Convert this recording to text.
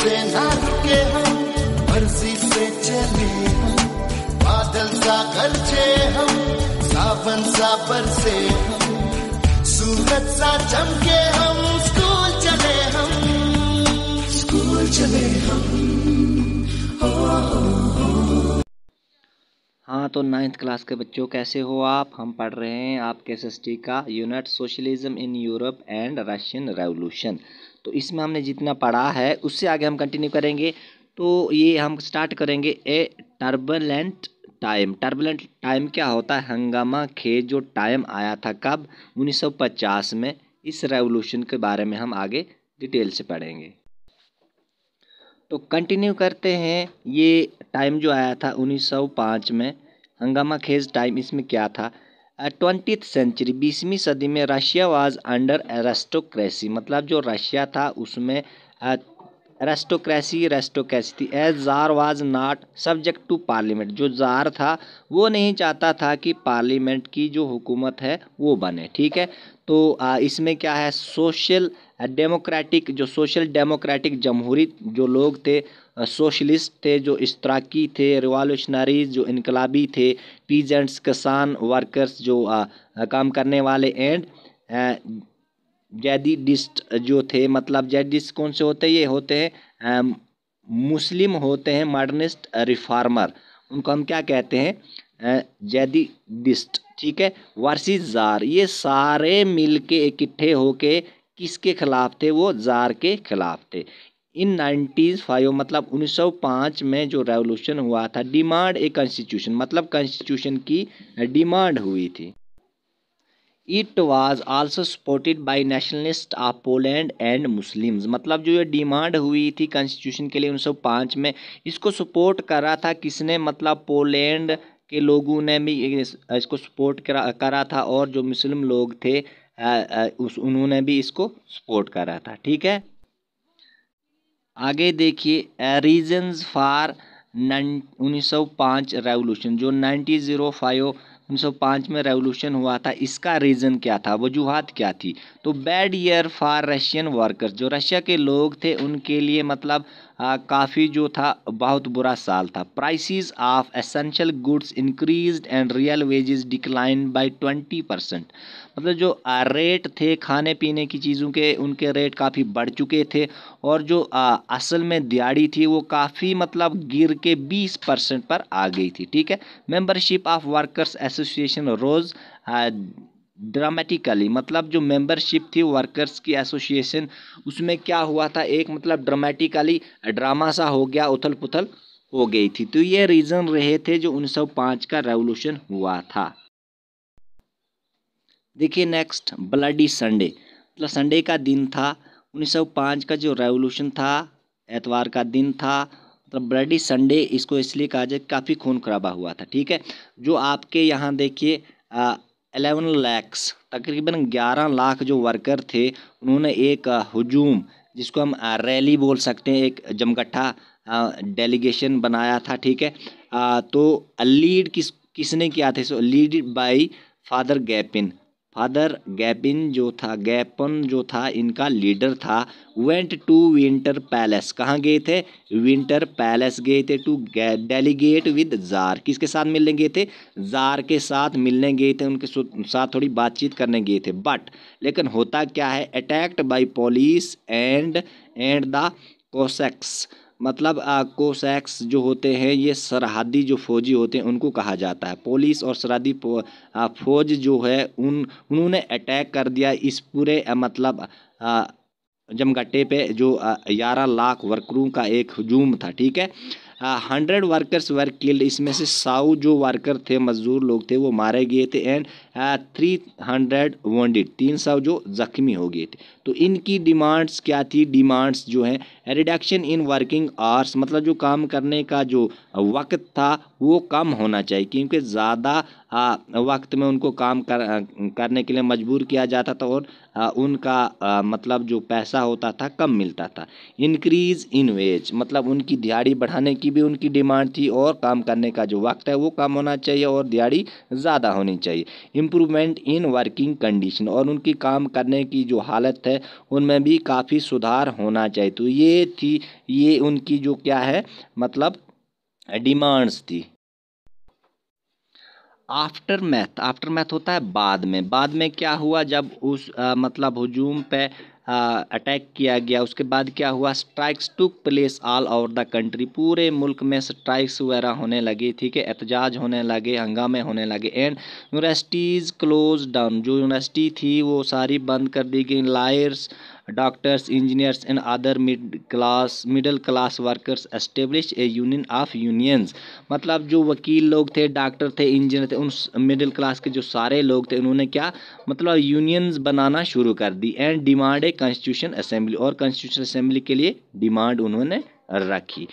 से ना रुके हम, मर्जी से चले हम, बादल सा गरजे हम, सावन सा बरसे हम, सूरज सा चमके हम, स्कूल चले हम, स्कूल चले हम। हाँ, तो 9th क्लास के बच्चों कैसे हो आप? हम पढ़ रहे हैं आपके एसएसटी का unit socialism in Europe and Russian revolution. तो इसमें हमने जितना पढ़ा है उससे आगे हम कंटिन्यू करेंगे। तो ये हम स्टार्ट करेंगे ए टर्बुलेंट टाइम। टर्बुलेंट टाइम क्या होता है? हंगामा खेज जो टाइम आया था कब? 1950 में। इस रेवोल्यूशन के बारे में हम आगे डिटेल से पढ़ेंगे। तो कंटिन्यू करते हैं। ये टाइम जो आया था 1905 में, हंगामा खेज टाइम, इसमें क्या था? 20th सेंचुरी, 20वीं सदी में रशिया वाज अंडर एरिस्टोक्रेसी, मतलब जो रशिया था उसमें रेस्टोक्रेसी थी। As tsar was not subject to parliament, जो जार था वो नहीं चाहता था कि पार्लियामेंट की जो हुकूमत है वो बने। ठीक है, तो इसमें क्या है? सोशल डेमोक्रेटिक जमहूरी जो लोग थे, सोशलिस्ट थे, जो इश्तराकी थे, रिवॉल्यूशनरीज जो इनकलाबी थे, पीजेंट्स किसान वर्कर्स जो काम करने वाले, एंड जैदिस्ट जो थे, मतलब जैदिस्ट कौन से होते हैं? ये होते हैं मुस्लिम होते हैं, मॉडर्निस्ट रिफॉर्मर, उनको हम क्या कहते हैं? जैदिस्ट। ठीक है, वर्सेस जार, ये सारे मिलके इकट्ठे होके किसके खिलाफ थे? वो जार के खिलाफ थे। इन 1905 मतलब 1905 में जो रेवोल्यूशन हुआ था, डिमांड ए कॉन्स्टिट्यूशन, मतलब कॉन्स्टिट्यूशन की डिमांड हुई थी। It was also supported by nationalist of Poland and Muslims, मतलब जो ये डिमांड हुई थी कॉन्स्टिट्यूशन के लिए 1905 में, इसको सपोर्ट करा था किसने? मतलब पोलैंड के लोगों ने भी इसको सपोर्ट करा था, और जो मुस्लिम लोग थे उन्होंने भी इसको सपोर्ट करा था। ठीक है, आगे देखिए रीजंस फॉर 1905 रेवोल्यूशन, जो 1905 में रेवोल्यूशन हुआ था, इसका रीज़न क्या था? वजूहात क्या थी? तो bad year for Russian workers, जो रशिया के लोग थे उनके लिए मतलब काफ़ी जो था बहुत बुरा साल था। Prices of essential goods increased and real wages decline by 20%, मतलब जो रेट थे खाने पीने की चीज़ों के, उनके रेट काफ़ी बढ़ चुके थे, और जो असल में दिहाड़ी थी वो काफ़ी मतलब गिर के 20% पर आ गई थी। ठीक है, membership of workers association rose dramatically, मतलब जो मेंबरशिप थी वर्कर्स की एसोसिएशन, उसमें क्या हुआ था? एक मतलब ड्रामेटिकली ड्रामा सा हो गया, उथल पुथल हो गई थी। तो ये रीज़न रहे थे जो 1905 का रेवोल्यूशन हुआ था। देखिए नेक्स्ट, ब्लडी संडे, मतलब संडे का दिन था 1905 का जो रेवोल्यूशन था, एतवार का दिन था, मतलब ब्लडी संडे इसको इसलिए कहा जाए, काफ़ी खून खराबा हुआ था। ठीक है, जो आपके यहाँ देखिए 11 लाख, तकरीबन 11 लाख जो वर्कर थे, उन्होंने एक हुजूम, जिसको हम रैली बोल सकते हैं, एक जमगट्ठा डेलीगेशन बनाया था। ठीक है, तो लीड किसने किया था? सो लीड बाय फादर गैपिन जो था इनका लीडर था। वेंट टू विंटर पैलेस, कहाँ गए थे? विंटर पैलेस गए थे, टू डेलीगेट विद जार, किसके साथ मिलने गए थे? जार के साथ मिलने गए थे, उनके साथ थोड़ी बातचीत करने गए थे। बट लेकिन होता क्या है? Attacked by police and the Cossacks, मतलब कोसैक्स जो होते हैं ये सरहदी जो फौजी होते हैं उनको कहा जाता है। पुलिस और सरहदी फौज जो है उन्होंने अटैक कर दिया इस पूरे मतलब जमगट्टे पे, जो 11 लाख वर्करों का एक हुजूम था। ठीक है, 100 वर्कर्स वर किल्ड, इसमें से 100 जो वर्कर थे, मजदूर लोग थे, वो मारे गए थे, एंड 300 वॉन्डेड, 300 जो जख्मी हो गए थे। तो इनकी डिमांड्स क्या थी? डिमांड्स जो है रिडक्शन इन वर्किंग आवर्स, मतलब जो काम करने का जो वक्त था वो कम होना चाहिए, क्योंकि ज़्यादा वक्त में उनको काम करने के लिए मजबूर किया जाता था, और उनका मतलब जो पैसा होता था कम मिलता था। इंक्रीज इन वेज, मतलब उनकी दिहाड़ी बढ़ाने की भी उनकी डिमांड थी, और काम करने का जो वक्त है वो कम होना चाहिए और दिहाड़ी ज़्यादा होनी चाहिए। इम्प्रूवमेंट इन वर्किंग कंडीशन, और उनकी काम करने की जो हालत है उनमें भी काफ़ी सुधार होना चाहिए। तो ये उनकी जो क्या है मतलब डिमांड्स थी। आफ्टर मैथ होता है बाद में क्या हुआ, जब उस मतलब हुजूम पे अटैक किया गया, उसके बाद क्या हुआ, strikes took place all over the country, पूरे मुल्क में स्ट्राइक्स वगैरह होने लगी, ठीक है, एहतजाज होने लगे, हंगामे होने लगे। एंड यूनिवर्सिटीज़ क्लोज डाउन, जो यूनिवर्सिटी थी वो सारी बंद कर दी गई। Lawyers, doctors, engineers and other middle class workers establish A union of unions, मतलब जो वकील लोग थे, डॉक्टर थे, इंजीनियर थे, उन मिडिल क्लास के जो सारे लोग थे उन्होंने क्या मतलब यूनियंस बनाना शुरू कर दी। And demand a constitution assembly, और कॉन्स्टिट्यूशन असेंबली के लिए डिमांड उन्होंने रखी।